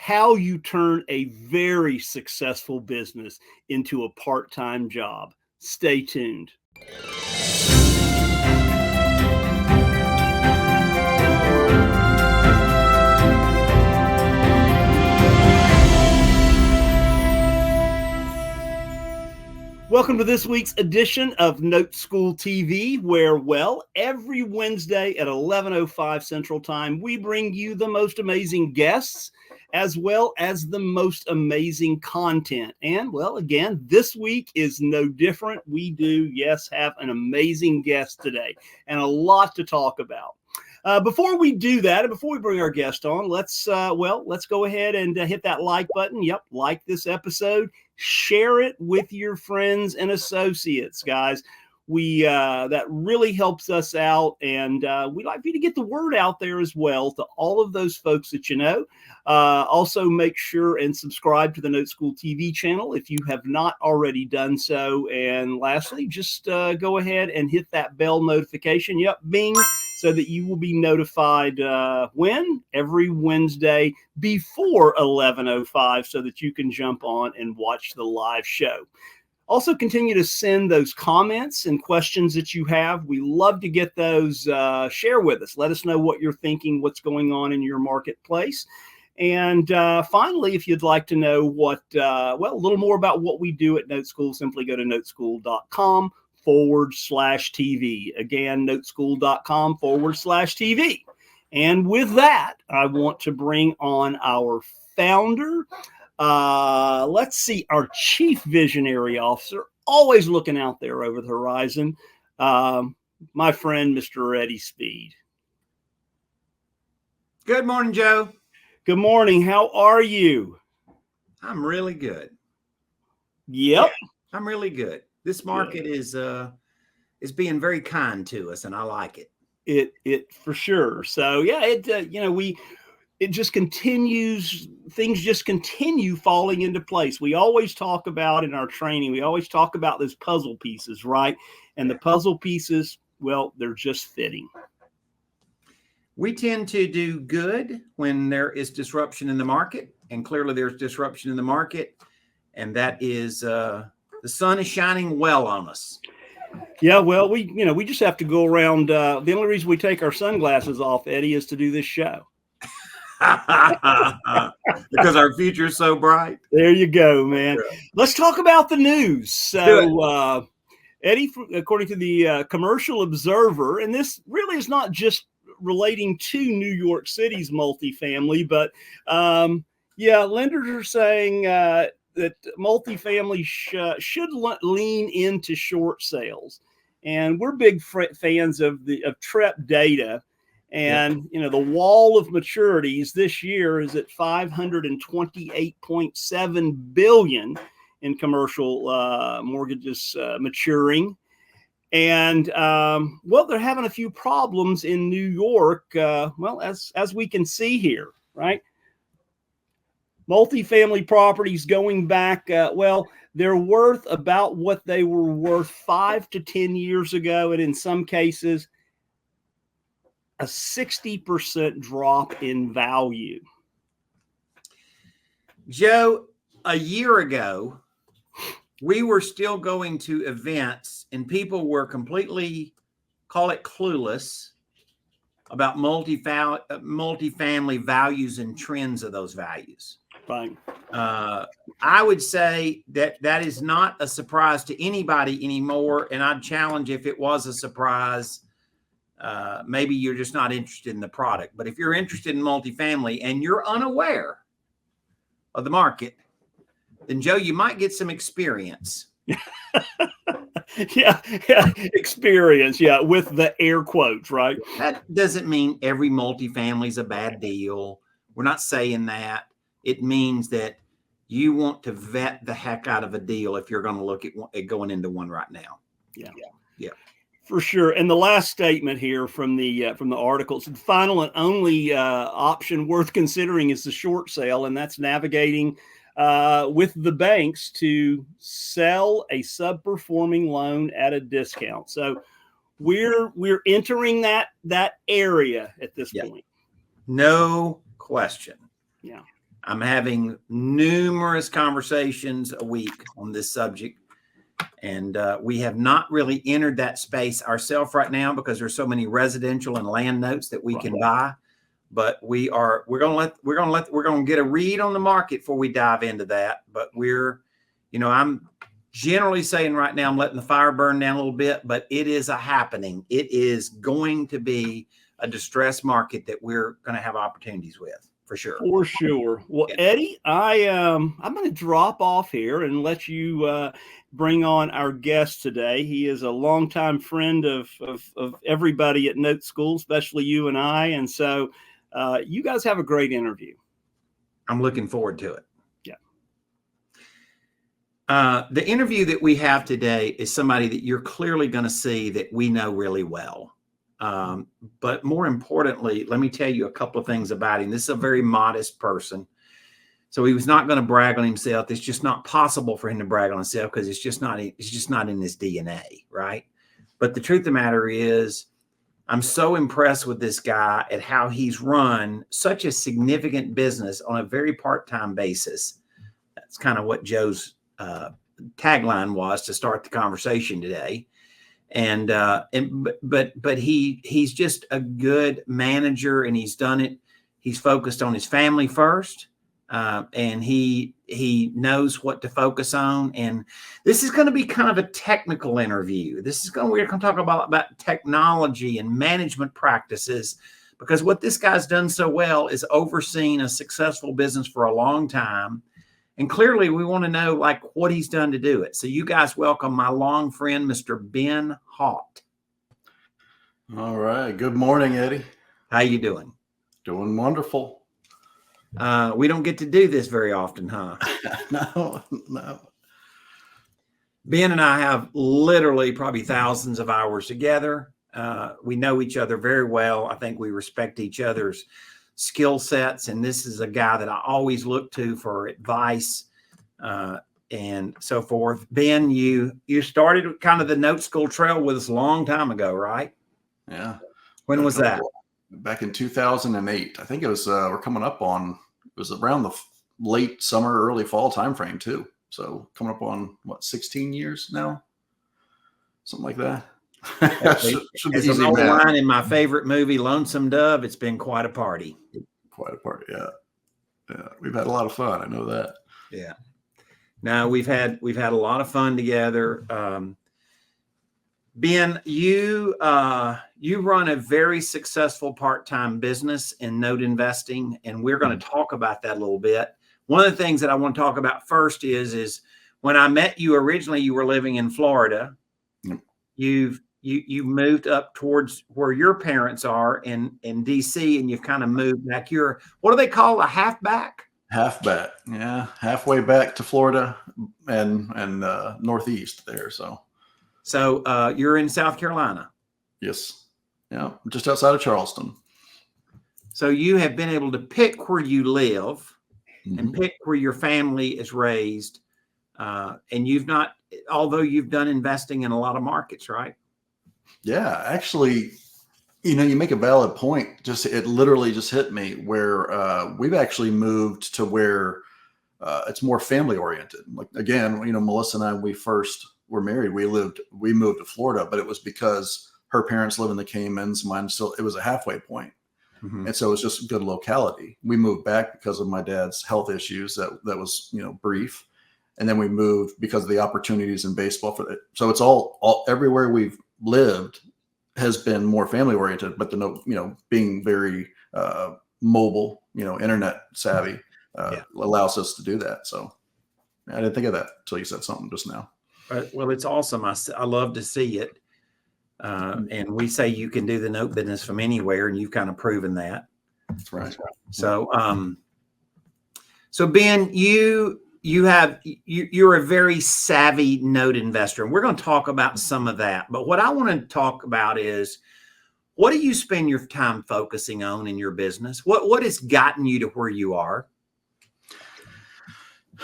how you turn a very successful business into a part-time job. Stay tuned. Welcome to this week's edition of NoteSchool TV, where, well, every Wednesday at 11:05 Central Time, we bring you the most amazing guests as well as the most amazing content. And, well, again, this week is no different. We do, yes, have an amazing guest today and a lot to talk about. Before we do that, and before we bring our guest on, let's go ahead and hit that like button. Yep, like this episode. Share it with your friends and associates, guys. That really helps us out, and we'd like for you to get the word out there as well to all of those folks that you know. Also, make sure and subscribe to the NoteSchool TV channel if you have not already done so. And lastly, just go ahead and hit that bell notification. Yep, bing, so that you will be notified when? Every Wednesday before 11:05, so that you can jump on and watch the live show. Also, continue to send those comments and questions that you have. We love to get those. Share with us. Let us know what you're thinking, what's going on in your marketplace. And finally, if you'd like to know a little more about what we do at NoteSchool, simply go to noteschool.com/TV. Again, noteschool.com/TV. And with that, I want to bring on our founder. Let's see, our chief visionary officer, always looking out there over the horizon, my friend, Mr. Eddie Speed. Good morning, Joe. Good morning. How are you? I'm really good. Yep. Yeah, I'm really good. This market is being very kind to us, and I like it. It for sure. So yeah, it just continues. Things just continue falling into place. We always talk about in our training, we always talk about those puzzle pieces, right? And the puzzle pieces, well, they're just fitting. We tend to do good when there is disruption in the market, and clearly there's disruption in the market, and that is the sun is shining well on us. Yeah, well, we just have to go around. The only reason we take our sunglasses off, Eddie, is to do this show. Because our future is so bright. There you go, man. Yeah. Let's talk about the news. So, Eddie, according to the Commercial Observer, and this really is not just relating to New York City's multifamily, but lenders are saying that multifamily should lean into short sales, and we're big fans of TREP data. And, the wall of maturities this year is at $528.7 billion in commercial mortgages maturing. And, they're having a few problems in New York, as we can see here, right? Multifamily properties going back, they're worth about what they were worth 5 to 10 years ago. And in some cases, a 60% drop in value. Joe, a year ago, we were still going to events and people were completely, call it clueless, about multifamily values and trends of those values. Fine. I would say that is not a surprise to anybody anymore. And I'd challenge, if it was a surprise, maybe you're just not interested in the product. But if you're interested in multifamily and you're unaware of the market, then Joe, you might get some experience. yeah, experience. Yeah, with the air quotes, right? That doesn't mean every multifamily is a bad deal. We're not saying that. It means that you want to vet the heck out of a deal if you're going to look at going into one right now. Yeah. For sure. And the last statement here from the article said, final and only option worth considering is the short sale, and that's navigating with the banks to sell a subperforming loan at a discount. So we're entering that area at this point. No question. Yeah. I'm having numerous conversations a week on this subject. And we have not really entered that space ourselves right now because there's so many residential and land notes that we can buy. But we're going to get a read on the market before we dive into that. But I'm generally saying right now, I'm letting the fire burn down a little bit, but it is a happening. It is going to be a distressed market that we're going to have opportunities with. For sure. For sure. Well, Eddie, I'm going to drop off here and let you bring on our guest today. He is a longtime friend of everybody at NoteSchool, especially you and I. And so you guys have a great interview. I'm looking forward to it. Yeah. The interview that we have today is somebody that you're clearly going to see that we know really well. But more importantly, let me tell you a couple of things about him. This is a very modest person. So he was not going to brag on himself. It's just not possible for him to brag on himself because it's just not in his DNA, right? But the truth of the matter is, I'm so impressed with this guy at how he's run such a significant business on a very part-time basis. That's kind of what Joe's tagline was to start the conversation today. But he's just a good manager, and he's done it. He's focused on his family first, and he knows what to focus on. And this is going to be kind of a technical interview. We're going to talk about technology and management practices, because what this guy's done so well is overseen a successful business for a long time. And clearly, we want to know what he's done to do it. So you guys welcome my long friend, Mr. Ben Haught. All right. Good morning, Eddie. How you doing? Doing wonderful. We don't get to do this very often, huh? No. Ben and I have literally probably thousands of hours together. We know each other very well. I think we respect each other's skill sets, and this is a guy that I always look to for advice and so forth. Ben, you started kind of the NoteSchool trail with us a long time ago, right? Yeah. When was that? Back in 2008. I think it was we're coming up on, it was around the late summer, early fall timeframe too. So coming up on 16 years now, something like that. Should be easy. An old line in my favorite movie, Lonesome Dove. It's been quite a party. Quite a party, yeah. We've had a lot of fun. I know that. Yeah. No, we've had a lot of fun together. Ben, you run a very successful part-time business in note investing, and we're going to talk about that a little bit. One of the things that I want to talk about first is when I met you originally, you were living in Florida. Yep. You moved up towards where your parents are in DC, and you've kind of moved back. What do they call a halfback? Halfback, yeah, halfway back to Florida and northeast there. So you're in South Carolina. Yes, yeah, just outside of Charleston. So you have been able to pick where you live and pick where your family is raised, and although you've done investing in a lot of markets, right? Yeah, actually, you make a valid point. It literally just hit me where we've actually moved to where it's more family oriented. Like, again, Melissa and I, when we first were married, we moved to Florida, but it was because her parents live in the Caymans. It was a halfway point. Mm-hmm. And so it's just good locality. We moved back because of my dad's health issues. That was, brief. And then we moved because of the opportunities in baseball for it. So it's all everywhere we've lived has been more family oriented, but being very mobile, internet savvy allows us to do that. So I didn't think of that until you said something just now. Well, it's awesome. I love to see it. And we say you can do the note business from anywhere, and you've kind of proven that. That's right. So, so Ben, you're a very savvy note investor, and we're going to talk about some of that. But what I want to talk about is, what do you spend your time focusing on in your business? What has gotten you to where you are?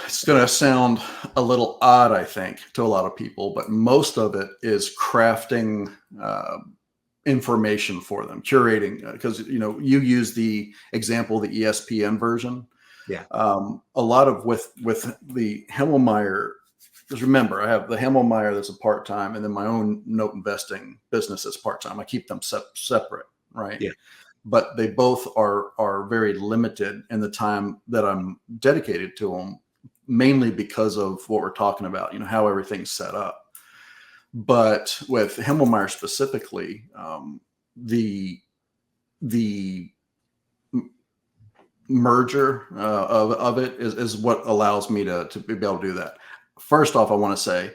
It's going to sound a little odd, I think, to a lot of people, but most of it is crafting information for them, curating, because, you use the example, the ESPN version. Yeah. A lot of with the Hemmelmeyer, because remember, I have the Hemmelmeyer that's a part-time, and then my own note investing business is part-time. I keep them separate, right? Yeah. But they both are very limited in the time that I'm dedicated to them, mainly because of what we're talking about, how everything's set up. But with Hemmelmeyer specifically, the merger of it is what allows me to be able to do that. First off, I want to say,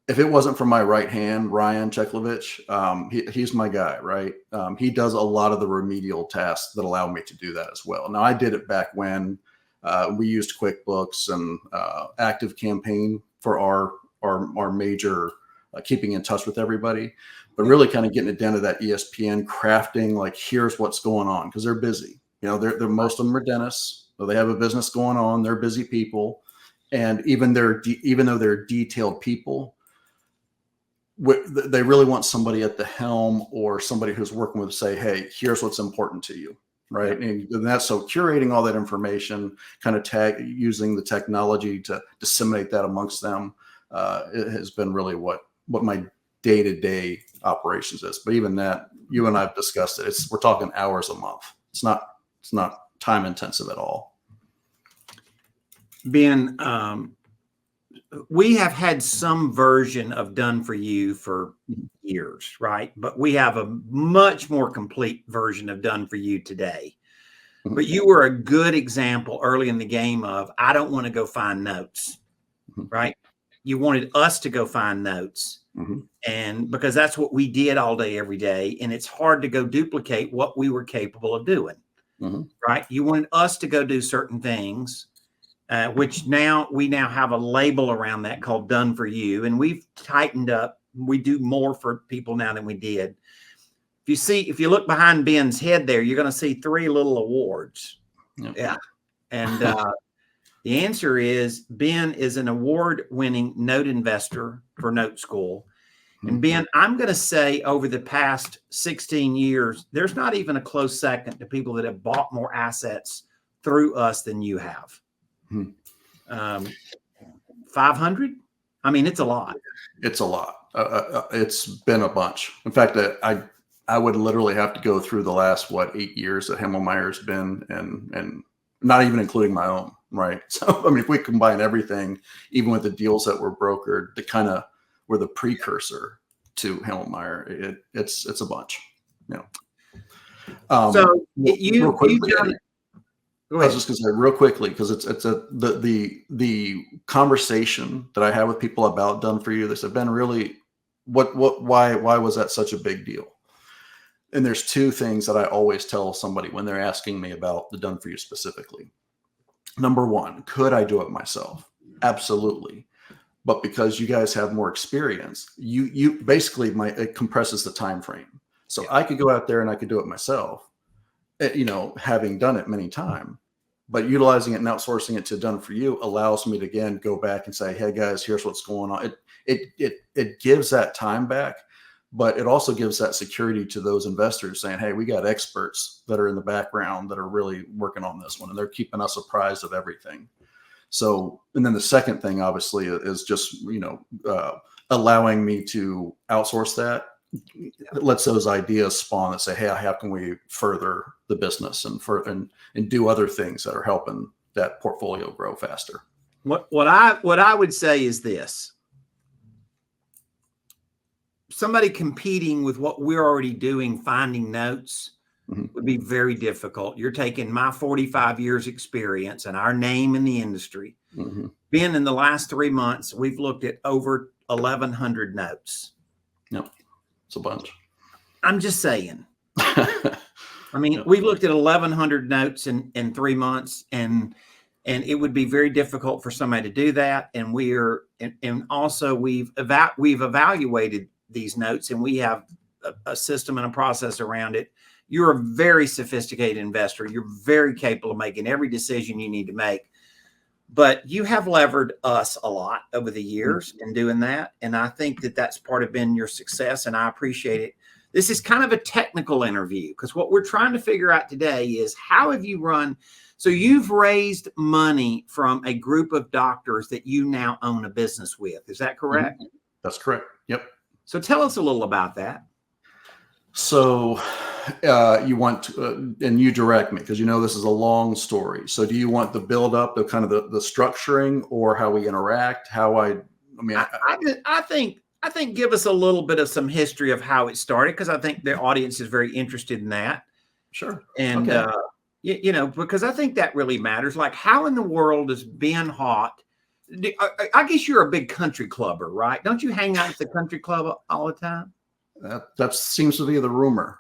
if it wasn't for my right hand, Ryan Cheklovich, he's my guy, right? He does a lot of the remedial tasks that allow me to do that as well. Now, I did it back when we used QuickBooks and Active Campaign for our major keeping in touch with everybody, but really kind of getting it down to that ESPN crafting, like, here's what's going on, because they're busy. They're most of them are dentists, so they have a business going on. They're busy people, and even though they're detailed people, they really want somebody at the helm or somebody who's working with say, hey, here's what's important to you, right? And that's so curating all that information, kind of using the technology to disseminate that amongst them, it has been really what my day-to-day operations is. But even that, you and I've discussed it. We're talking hours a month. It's not time intensive at all. Ben, we have had some version of Done for You for years, right? But we have a much more complete version of Done for You today. But you were a good example early in the game of, I don't want to go find notes, right? You wanted us to go find notes. And because that's what we did all day, every day. And it's hard to go duplicate what we were capable of doing, right? You wanted us to go do certain things, which we now have a label around that called Done for You. And we've tightened up. We do more for people now than we did. If you look behind Ben's head there, you're going to see 3 little awards. Yep. Yeah. And the answer is Ben is an award-winning note investor for NoteSchool. And Ben, I'm going to say over the past 16 years, there's not even a close second to people that have bought more assets through us than you have. 500? I mean, it's a lot. It's a lot. It's been a bunch. In fact, I would literally have to go through the last, 8 years that Hemmelmeyer's been, and not even including my own, right? So, I mean, if we combine everything, even with the deals that were brokered, that kind of were the precursor to Hemmelmeyer, it's a bunch. So real quickly, I was just going to say real quickly, because the conversation that I have with people about Done for You, they said, Ben, really, why was that such a big deal? And there's 2 things that I always tell somebody when they're asking me about the Done for You specifically. Number 1, could I do it myself? Absolutely. But because you guys have more experience, you basically it compresses the time frame. So I could go out there and I could do it myself, having done it many times. But utilizing it and outsourcing it to Done for You allows me to again go back and say, hey guys, here's what's going on. It gives that time back, but it also gives that security to those investors saying, hey, we got experts that are in the background that are really working on this one, and they're keeping us apprised of everything. So, and then the second thing obviously is just, allowing me to outsource that. It lets those ideas spawn and say, hey, how can we further the business and do other things that are helping that portfolio grow faster? What I would say is this: somebody competing with what we're already doing, finding notes, would be very difficult. You're taking my 45 years experience and our name in the industry. Ben, in the last 3 months, we've looked at over 1,100 notes. Yep. It's a bunch. I'm just saying. I mean, we've looked at 1,100 notes in 3 months, and it would be very difficult for somebody to do that. And also we've evaluated these notes, and we have a system and a process around it. You're a very sophisticated investor. You're very capable of making every decision you need to make. But you have levered us a lot over the years in doing that. And I think that that's part of been your success, and I appreciate it. This is kind of a technical interview because what we're trying to figure out today is how have you run. So you've raised money from a group of doctors that you now own a business with. Is that correct? Mm-hmm. That's correct. Yep. So tell us a little about that. So you want to, and you direct me because you know this is a long story. So do you want the build up, the kind of the structuring, or how we interact? I think give us a little bit of some history of how it started because I think the audience is very interested in that. Sure. And okay. You know, because I think that really matters. Like, how in the world is Ben Haught? I guess you're a big country clubber, right? Don't you hang out at the country club all the time? That seems to be the rumor.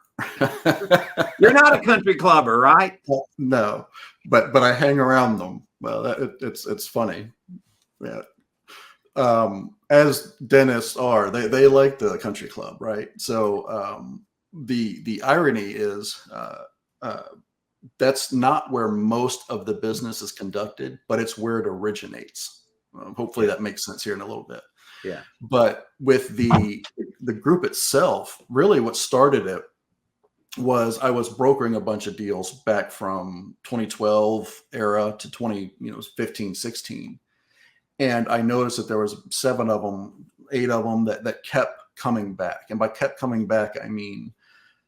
You're not a country clubber, right? No, but I hang around them. Well, it's funny. Yeah. As dentists are, they like the country club, right? So the irony is that's not where most of the business is conducted, but it's where it originates. Hopefully that makes sense here in a little bit. Yeah. But with the group itself, really what started it was I was brokering a bunch of deals back from 2012 era to 2015, 16. And I noticed that there was 7 of them, 8 of them that kept coming back. And by kept coming back, I mean,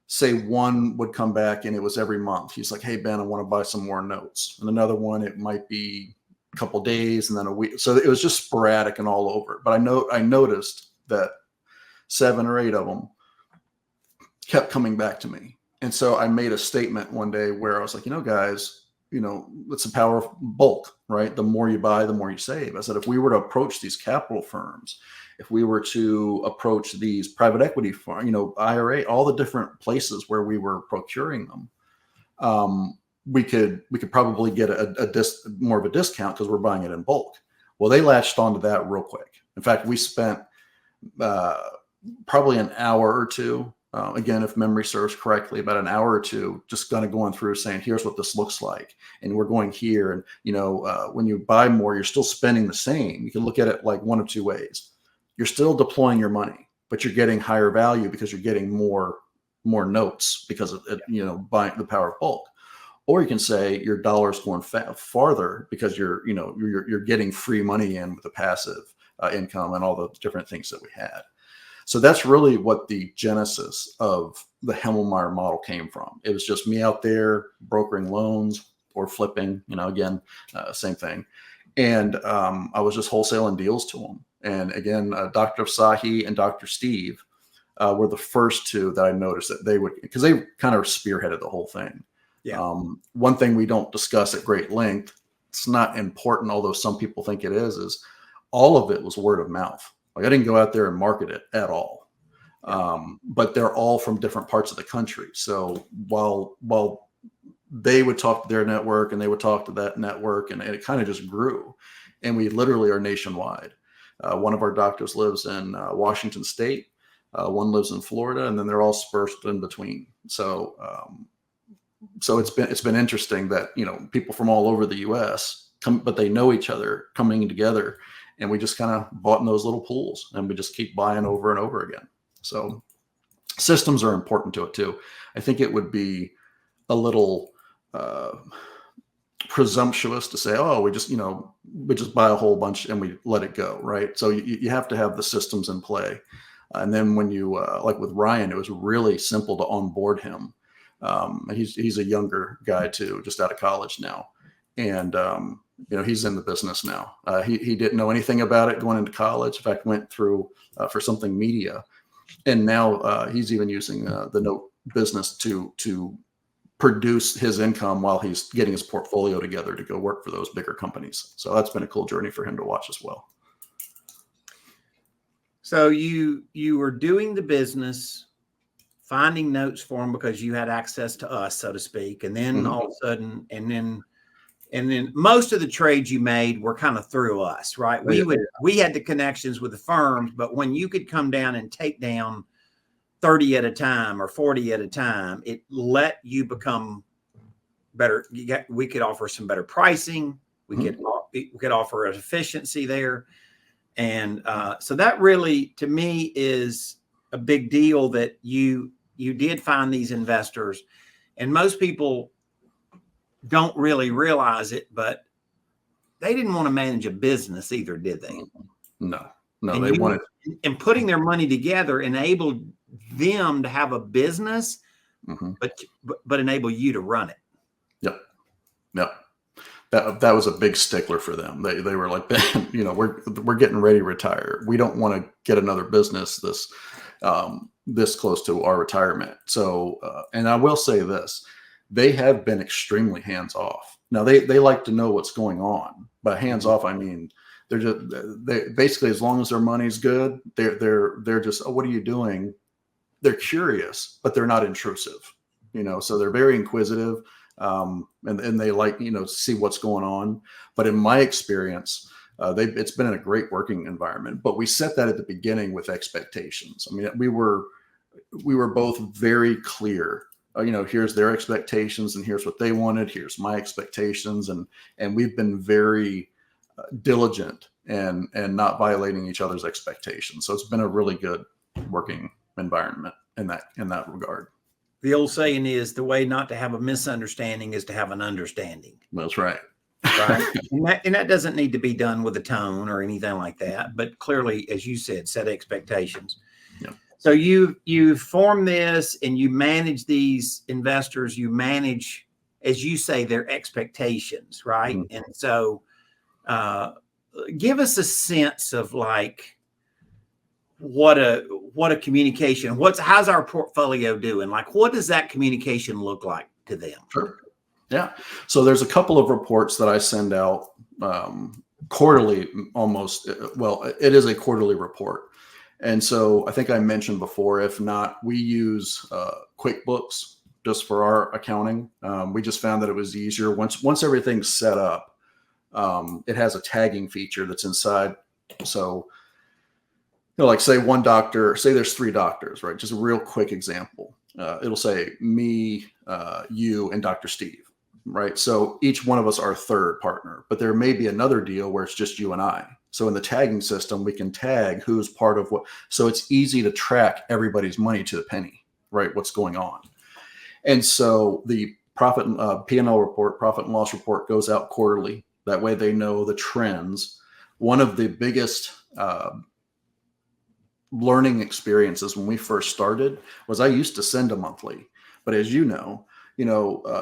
say one would come back and it was every month. He's like, hey, Ben, I want to buy some more notes. And another one, it might be a couple of days and then a week. So it was just sporadic and all over. But I noticed that 7 or 8 of them kept coming back to me. And so I made a statement one day where I was like, guys, it's the power of bulk, right? The more you buy, the more you save. I said, if we were to approach these capital firms, if we were to approach these private equity firms, IRA, all the different places where we were procuring them, we could probably get more of a discount because we're buying it in bulk. Well, they latched onto that real quick. In fact, we spent probably an hour or two. Again, if memory serves correctly, about an hour or two, just kind of going through saying, here's what this looks like. And we're going here. And, when you buy more, you're still spending the same. You can look at it like one of 2 ways. You're still deploying your money, but you're getting higher value because you're getting more notes because of it, buying the power of bulk. Or you can say your dollar's going farther because you're getting free money in with the passive income and all the different things that we had. So that's really what the genesis of the Hemmelmeyer model came from. It was just me out there brokering loans or flipping, again, same thing. And I was just wholesaling deals to them. And again, Dr. Sahi and Dr. Steve were the first 2 that I noticed that they would, because they kind of spearheaded the whole thing. Yeah. One thing we don't discuss at great length, it's not important, although some people think it is all of it was word of mouth. Like I didn't go out there and market it at all. But they're all from different parts of the country. So while they would talk to their network and they would talk to that network and it kind of just grew. And we literally are nationwide. One of our doctors lives in Washington State. One lives in Florida, and then they're all dispersed in between. So it's been interesting that, people from all over the US come, but they know each other coming together. And we just kind of bought in those little pools and we just keep buying over and over again. So systems are important to it too. I think it would be a little presumptuous to say, oh, we just buy a whole bunch and we let it go. Right. So you have to have the systems in play. And then when you, like with Ryan, it was really simple to onboard him. He's a younger guy too, just out of college now. And, he's in the business now. He didn't know anything about it going into college. In fact, went through for something media, and now he's even using the note business to produce his income while he's getting his portfolio together to go work for those bigger companies. So that's been a cool journey for him to watch as well. So you were doing the business, finding notes for him because you had access to us, so to speak, and then all of a sudden, and then most of the trades you made were kind of through us, right? We had the connections with the firms, but when you could come down and take down 30 at a time or 40 at a time, it let you become better. We could offer some better pricing. We could offer an efficiency there. And so that really, to me, is a big deal that you you did find these investors, and most people don't really realize it, but they didn't want to manage a business either, did they? No, no, And they wanted. And putting their money together enabled them to have a business, but enable you to run it. Yep. Yep. That was a big stickler for them. They were like, we're getting ready to retire. We don't want to get another business this close to our retirement. So, and I will say this, they have been extremely hands off. Now they like to know what's going on, but hands off, I mean, they basically, as long as their money's good, they're just, oh, what are you doing? They're curious, but they're not intrusive, so they're very inquisitive. And they like, see what's going on. But in my experience, it's been a great working environment, but we set that at the beginning with expectations. I mean, we were both very clear, here's their expectations and here's what they wanted. Here's my expectations. And we've been very diligent and not violating each other's expectations. So it's been a really good working environment in that regard. The old saying is, the way not to have a misunderstanding is to have an understanding. That's right. Right. and that doesn't need to be done with a tone or anything like that. But clearly, as you said, set expectations. Yeah. So you form this and you manage these investors. You manage, as you say, their expectations, right? Mm-hmm. And so give us a sense of like, what a communication, how's our portfolio doing? Like, what does that communication look like to them? Sure. Yeah. So there's a couple of reports that I send out quarterly, almost. Well, it is a quarterly report. And so I think I mentioned before, if not, we use QuickBooks just for our accounting. We just found that it was easier once everything's set up. It has a tagging feature that's inside. So like say one doctor, say there's 3 doctors, right? Just a real quick example. It'll say me, you, and Dr. Steve, right? So each one of us are a third partner, but there may be another deal where it's just you and I. So in the tagging system, we can tag who's part of what. So it's easy to track everybody's money to the penny, right? What's going on. And so the P&L report, profit and loss report goes out quarterly. That way they know the trends. One of the biggest learning experiences when we first started was I used to send a monthly, but as you know,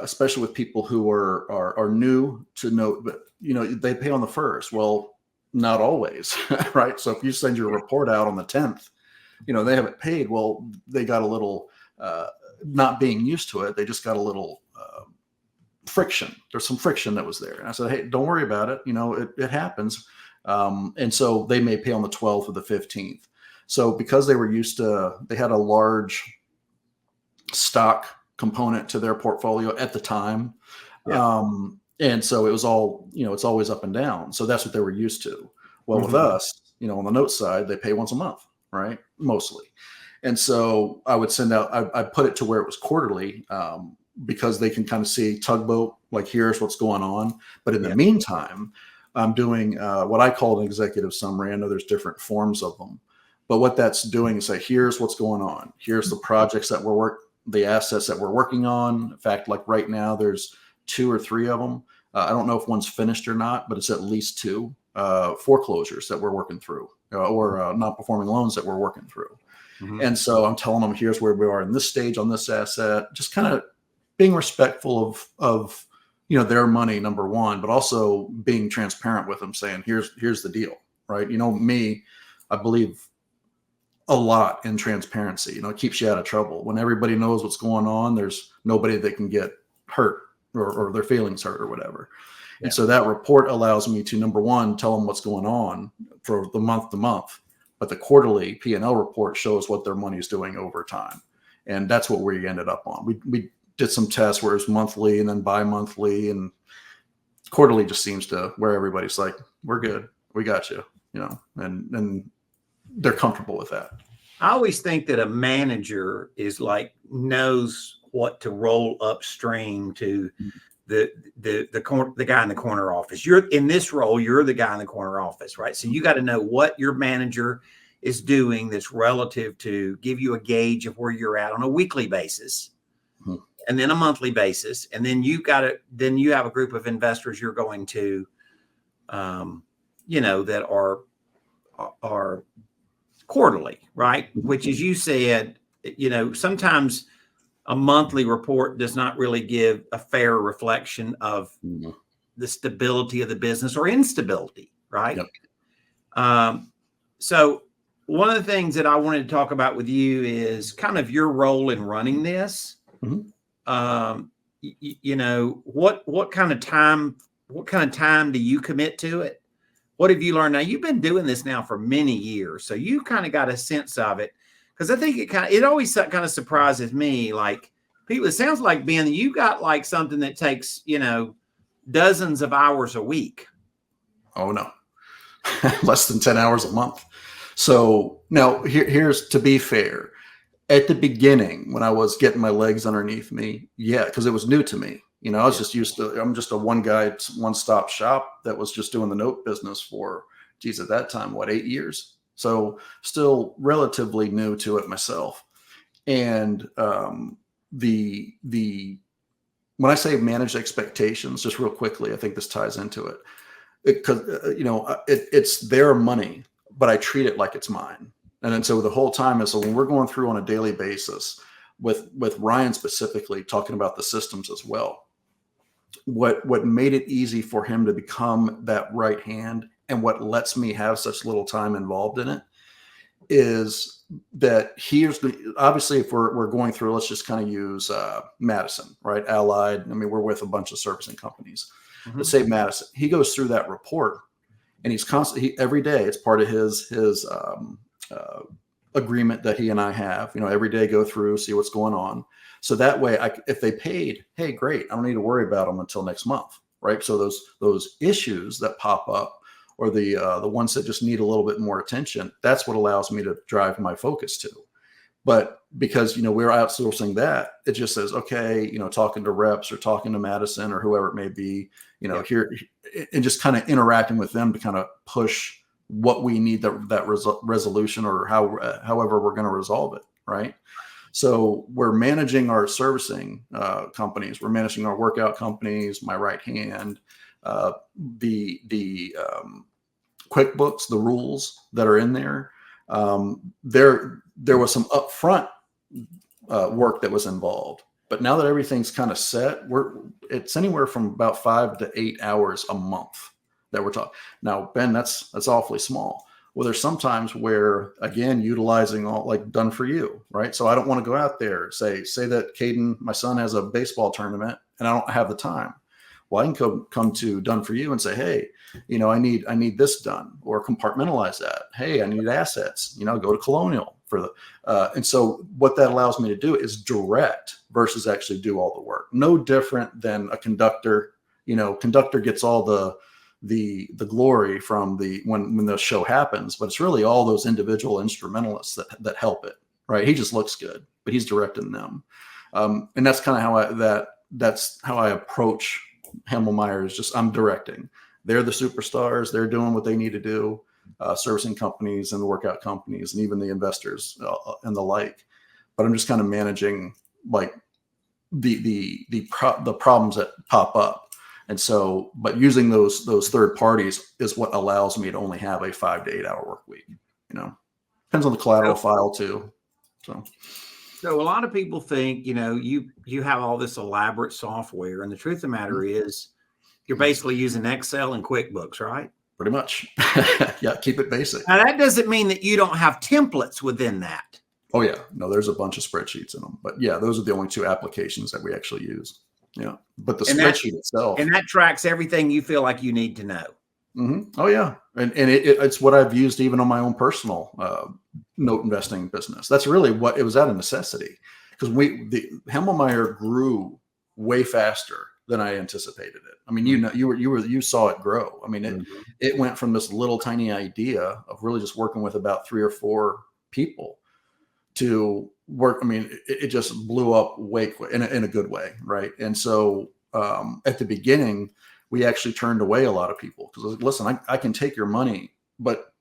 especially with people who are new to Note, but they pay on the 1st. Well, not always, right? So if you send your report out on the 10th, they haven't paid. Well, they got a little not being used to it. They just got a little friction. There's some friction that was there, and I said, hey, don't worry about it. It happens, and so they may pay on the 12th or the 15th. So because they were used to, they had a large stock component to their portfolio at the time. Yeah. And so it was all, it's always up and down. So that's what they were used to. Well, with us, on the note side, they pay once a month, right? Mostly. And so I would send out, I put it to where it was quarterly because they can kind of see tugboat, like here's what's going on. But in the meantime, I'm doing what I call an executive summary. I know there's different forms of them. But what that's doing is say, here's what's going on. Here's the projects that the assets that we're working on. In fact, like right now, there's 2 or 3 of them. I don't know if one's finished or not, but it's at least 2 foreclosures that we're working through or non-performing loans that we're working through. Mm-hmm. And so I'm telling them, here's where we are in this stage on this asset, just kind of being respectful of their money, number one, but also being transparent with them, saying, here's the deal, right? Me, I believe a lot in transparency. It keeps you out of trouble. When everybody knows what's going on, there's nobody that can get hurt or their feelings hurt or whatever. Yeah. And so that report allows me to, number one, tell them what's going on for the month to month, but the quarterly P&L report shows what their money is doing over time. And that's what we ended up on. We did some tests where it's monthly and then bi-monthly, and quarterly just seems to where everybody's like, we're good. We got you, and they're comfortable with that. I always think that a manager is like knows what to roll upstream to the guy in the corner office. You're in this role, you're the guy in the corner office, right? So you got to know what your manager is doing that's relative to give you a gauge of where you're at on a weekly basis, and then a monthly basis, and then you have a group of investors you're going to, that are quarterly, right? Which, as you said, sometimes a monthly report does not really give a fair reflection of the stability of the business or instability, right? Yep. So one of the things that I wanted to talk about with you is kind of your role in running this. What kind of time do you commit to it? What have you learned? Now, you've been doing this now for many years, so you kind of got a sense of it. Because I think it always kind of surprises me. Like, people, it sounds like, Ben, you got like something that takes, dozens of hours a week. Oh, no. Less than 10 hours a month. So now here's, to be fair, at the beginning, when I was getting my legs underneath me, because it was new to me. I was just used to, I'm just a one-stop shop that was just doing the note business for, at that time, 8 years? So still relatively new to it myself. And when I say manage expectations, just real quickly, I think this ties into it. Because it's their money, but I treat it like it's mine. And then so the whole time so when we're going through on a daily basis with Ryan specifically talking about the systems as well, what made it easy for him to become that right hand, and what lets me have such little time involved in it, is that obviously if we're going through, let's just kind of use Madison, right? Allied. I mean, we're with a bunch of servicing companies. Let's say Madison. He goes through that report, and he's constantly, every day, it's part of his agreement that he and I have. Every day go through, see what's going on. So that way, if they paid, hey, great, I don't need to worry about them until next month, right? So those issues that pop up, or the ones that just need a little bit more attention, that's what allows me to drive my focus to. But because, we're outsourcing that, it just says, okay, talking to reps or talking to Madison or whoever it may be, here, and just kind of interacting with them to kind of push what we need, that resolution, or however we're going to resolve it. Right. So we're managing our servicing companies. We're managing our workout companies, my right hand, the QuickBooks, the rules that are in there. There was some upfront work that was involved, but now that everything's kind of set, it's anywhere from about 5 to 8 hours a month that we're talking. Now, Ben, that's awfully small. Well, there's sometimes where, again, utilizing all like done for you, right? So I don't want to go out there, say that Caden, my son, has a baseball tournament and I don't have the time. Well, I can come to Done For You and say, hey, I need this done, or compartmentalize that. Hey, I need assets, go to Colonial for the, and so what that allows me to do is direct versus actually do all the work. No different than a conductor. Conductor gets all the glory from when the show happens, but it's really all those individual instrumentalists that help it, right? He just looks good, but he's directing them. And that's kind of that's how I approach Hemmelmeyer, is just, I'm directing. They're the superstars. They're doing what they need to do, servicing companies and the workout companies and even the investors and the like. But I'm just kind of managing like the problems that pop up. And so, but using those third parties is what allows me to only have a 5 to 8 hour work week. Depends on the collateral file too. So a lot of people think, you have all this elaborate software, and the truth of the matter is you're basically using Excel and QuickBooks, right? Pretty much. Yeah. Keep it basic. Now, that doesn't mean that you don't have templates within that. Oh yeah. No, there's a bunch of spreadsheets in them, but yeah, those are the only two applications that we actually use. Yeah. But the spreadsheet itself. And that tracks everything you feel like you need to know. Mm-hmm. Oh yeah. And it's what I've used even on my own personal note investing business. That's really what it was, out of necessity, because Hemmelmeyer grew way faster than I anticipated it. I mean, you saw it grow. I mean, it went from this little tiny idea of really just working with about 3 or 4 people to work. I mean, it just blew up way quick in a good way. Right. And so at the beginning, we actually turned away a lot of people because, listen, I can take your money, but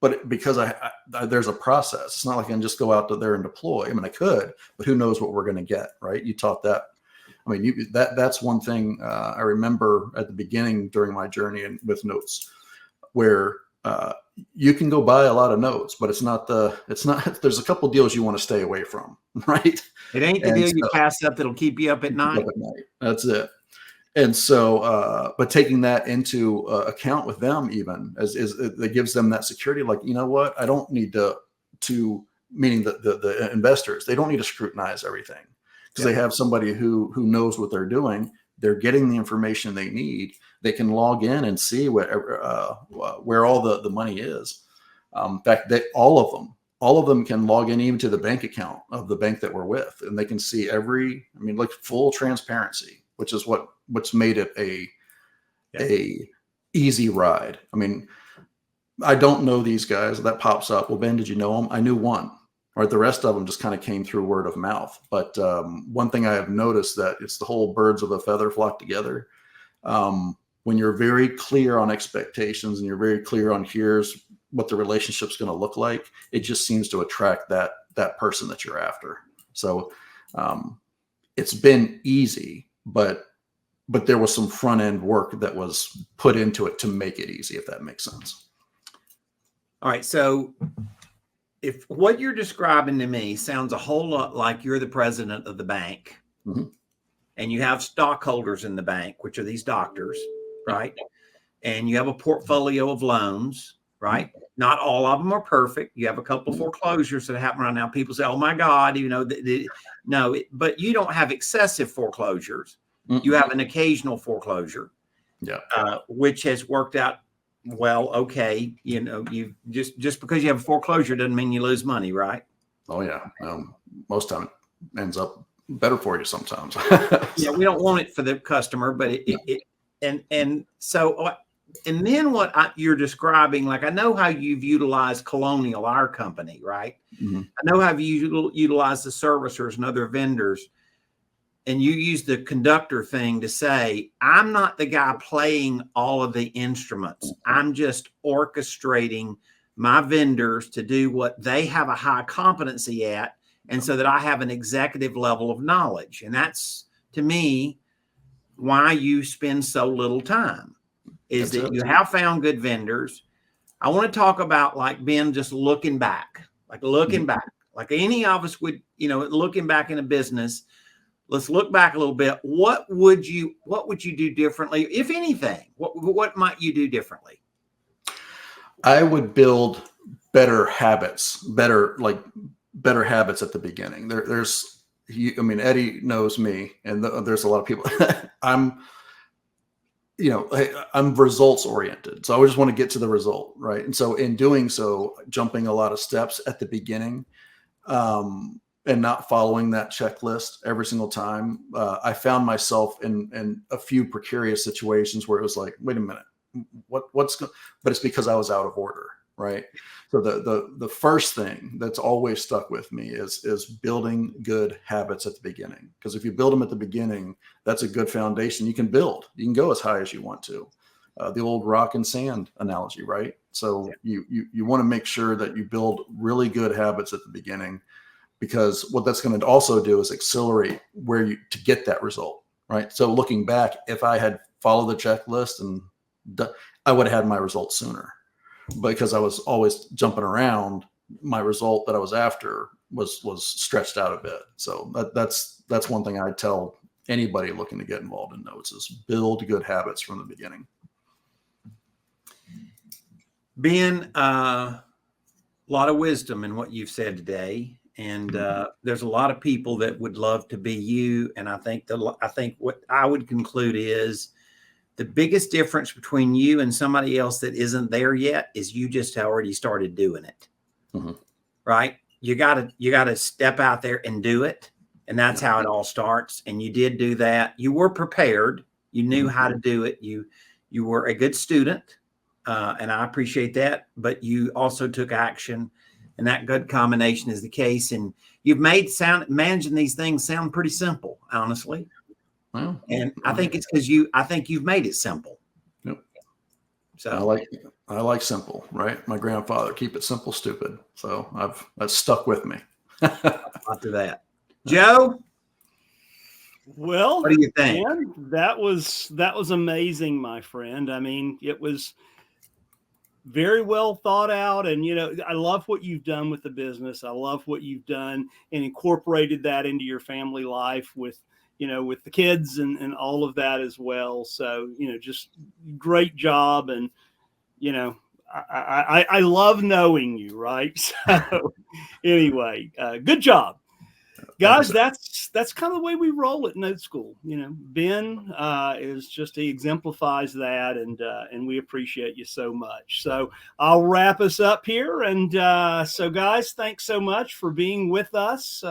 but because there's a process. It's not like I can just go out there and deploy. I mean, I could, but who knows what we're going to get, right? You taught that. I mean, that's one thing I remember at the beginning during my journey with notes, where you can go buy a lot of notes, but it's not there's a couple deals you want to stay away from, right? It ain't the deal you pass up that'll keep you up at night. That's it. And so, but taking that into account with them, even it gives them that security. Like, you know what? I don't need to meaning the investors. They don't need to scrutinize everything because they have somebody who knows what they're doing. They're getting the information they need. They can log in and see where all the money is. In fact, all of them can log in even to the bank account of the bank that we're with, and they can see like full transparency, which is what's made it a easy ride. I mean, I don't know these guys. That pops up. Well, Ben, did you know them? I knew one. Right, the rest of them just kind of came through word of mouth. But one thing I have noticed that it's the whole birds of a feather flock together. When you're very clear on expectations and you're very clear on here's what the relationship's going to look like, it just seems to attract that person that you're after. So it's been easy, but there was some front end work that was put into it to make it easy, if that makes sense. All right, so if what you're describing to me sounds a whole lot like you're the president of the bank, and you have stockholders in the bank, which are these doctors, right? And you have a portfolio of loans, right? Not all of them are perfect. You have a couple of foreclosures that happen right now. People say, "Oh my God," but you don't have excessive foreclosures. You have an occasional foreclosure, which has worked out well. Okay, you just because you have a foreclosure doesn't mean you lose money, right? Oh yeah, most time it ends up better for you sometimes. Yeah, we don't want it for the customer, but and then what you're describing, like I know how you've utilized Colonial, our company, right? I know how you utilize the servicers and other vendors. And you use the conductor thing to say, I'm not the guy playing all of the instruments. I'm just orchestrating my vendors to do what they have a high competency at. And so that I have an executive level of knowledge. And that's, to me, why you spend so little time is that you have found good vendors. I want to talk about, like, Ben, just looking back, like any of us would, looking back in a business. Let's look back a little bit. What would you do differently, if anything? What might you do differently? I would build better habits at the beginning. Eddie knows me, and there's a lot of people. I'm results oriented. So I just want to get to the result, right? And so in doing so, jumping a lot of steps at the beginning, and not following that checklist every single time, I found myself in a few precarious situations where it was like, wait a minute, but it's because I was out of order, right? So the first thing that's always stuck with me is building good habits at the beginning. Because if you build them at the beginning, that's a good foundation. You can build. You can go as high as you want to. The old rock and sand analogy, right? So you want to make sure that you build really good habits at the beginning, because what that's going to also do is accelerate to get that result, right? So looking back, if I had followed the checklist I would have had my results sooner, because I was always jumping around. My result that I was after was stretched out a bit. So that's one thing I tell anybody looking to get involved in notes is build good habits from the beginning. Ben, a lot of wisdom in what you've said today. And there's a lot of people that would love to be you. And I think what I would conclude is the biggest difference between you and somebody else that isn't there yet is you just already started doing it, right? You gotta step out there and do it. And that's how it all starts. And you did do that. You were prepared. You knew how to do it. You were a good student. And I appreciate that, but you also took action. And that good combination is the case. And you've made managing these things sound pretty simple, honestly. Well, and I think it's because you've made it simple. Yep. So I like it. I like simple, right? My grandfather, keep it simple, stupid. So that's stuck with me. After that, Joe, Well, what do you think? Dan, that was amazing, my friend. I mean, it was very well thought out, and I love what you've done with the business. I love what you've done and incorporated that into your family life with with the kids and all of that as well. So just great job, and I love knowing you, right? So anyway, good job, guys. That's kind of the way we roll at Note School. Ben is just, he exemplifies that, and we appreciate you so much. So I'll wrap us up here, and so guys, thanks so much for being with us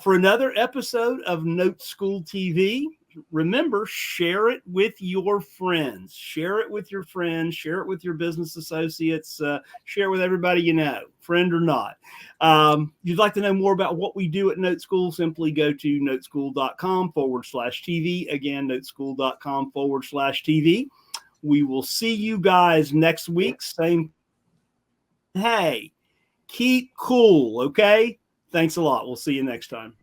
for another episode of Note School TV. Remember, share it with your friends. Share it with your friends. Share it with your business associates. Share it with everybody you know, friend or not. If you'd like to know more about what we do at Note School, simply go to noteschool.com/TV. Again, noteschool.com/TV. We will see you guys next week. Same. Hey, keep cool, okay? Thanks a lot. We'll see you next time.